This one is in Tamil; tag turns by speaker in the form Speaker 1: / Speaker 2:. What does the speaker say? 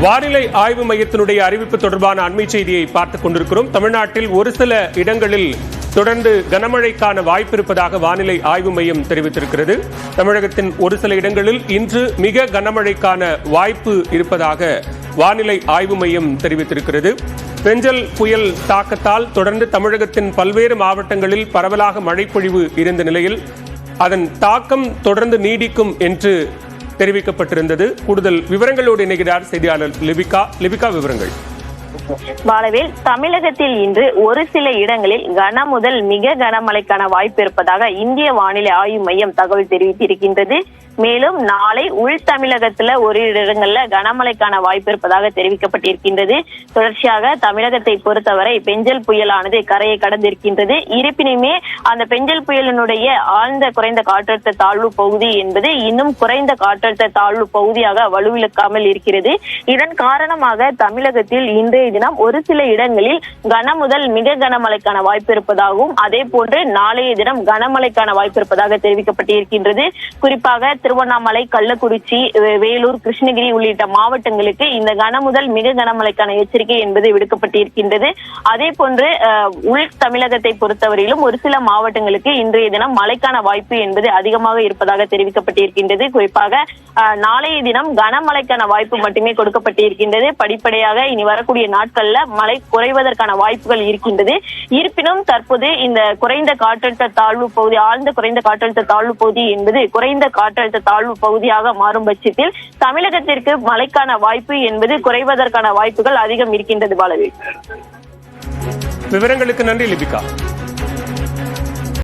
Speaker 1: வானிலை ஆய்வு மையத்தினுடைய அறிவிப்பு தொடர்பான அண்மை செய்தியை பார்த்துக் கொண்டிருக்கிறோம். தமிழ்நாட்டில் ஒரு சில இடங்களில் தொடர்ந்து கனமழைக்கான வாய்ப்பு இருப்பதாக வானிலை ஆய்வு மையம் தெரிவித்திருக்கிறது. தமிழகத்தின் ஒரு சில இடங்களில் இன்று மிக கனமழைக்கான வாய்ப்பு இருப்பதாக வானிலை ஆய்வு மையம் தெரிவித்திருக்கிறது. பெஞ்சல் புயல் தாக்கத்தால் தொடர்ந்து தமிழகத்தின் பல்வேறு மாவட்டங்களில் பரவலாக மழைப்பொழிவு இருந்த நிலையில் அதன் தாக்கம் தொடர்ந்து நீடிக்கும் என்று தெரிவிக்கப்பட்டிருந்தது. கூடுதல் விவரங்களோடு இணைகிறார் செய்தியாளர் லிபிகா. விவரங்கள்.
Speaker 2: பாலவேல், தமிழகத்தில் இன்று ஒரு சில இடங்களில் கன முதல் மிக கனமழைக்கான வாய்ப்பு இருப்பதாக இந்திய வானிலை ஆய்வு மையம் தகவல் தெரிவித்திருக்கின்றது. மேலும் நாளை உள் தமிழகத்துல ஒரு இடங்கள்ல கனமழைக்கான வாய்ப்பு இருப்பதாக தெரிவிக்கப்பட்டிருக்கின்றது. தொடர்ச்சியாக தமிழகத்தை பொறுத்தவரை பெஞ்சல் புயலானது கரையை கடந்திருக்கின்றது. இருப்பினுமே அந்த பெஞ்சல் புயலினுடைய ஆழ்ந்த குறைந்த காற்றழுத்த தாழ்வு பகுதி என்பது இன்னும் குறைந்த காற்றழுத்த தாழ்வு பகுதியாக வலுவிழக்காமல் இருக்கிறது. இதன் காரணமாக தமிழகத்தில் இன்றைய தினம் ஒரு சில இடங்களில் கன முதல் மிக கனமழைக்கான வாய்ப்பு இருப்பதாகவும் அதே போன்று நாளைய தினம் கனமழைக்கான வாய்ப்பு இருப்பதாக தெரிவிக்கப்பட்டிருக்கின்றது. குறிப்பாக திருவண்ணாமலை, கள்ளக்குறிச்சி, வேலூர், கிருஷ்ணகிரி உள்ளிட்ட மாவட்டங்களுக்கு இந்த கன முதல் மிக கனமழைக்கான எச்சரிக்கை என்பது விடுக்கப்பட்டிருக்கின்றது. அதே போன்று உள் தமிழகத்தை பொறுத்தவரையிலும் ஒரு சில மாவட்டங்களுக்கு இன்றைய தினம் மழைக்கான வாய்ப்பு என்பது அதிகமாக இருப்பதாக தெரிவிக்கப்பட்டிருக்கின்றது. குறிப்பாக நாளைய தினம் கனமழைக்கான வாய்ப்பு மட்டுமே கொடுக்கப்பட்டிருக்கின்றது. படிப்படியாக இனி வரக்கூடிய நாட்கள்ல மழை குறைவதற்கான வாய்ப்புகள் இருக்கின்றது. இருப்பினும் தற்போது இந்த குறைந்த காற்றழுத்த தாழ்வு பகுதி, ஆழ்ந்த குறைந்த காற்றழுத்த தாழ்வு பகுதி என்பது குறைந்த காற்றழுத்த தாழ்வு பகுதியாக மாறும் பட்சத்தில் தமிழகத்திற்கு மழைக்கான வாய்ப்பு என்பது குறைவதற்கான வாய்ப்புகள் அதிகம் இருக்கின்றது. பாலவேல்,
Speaker 1: விவரங்களுக்கு நன்றி லிபிகா.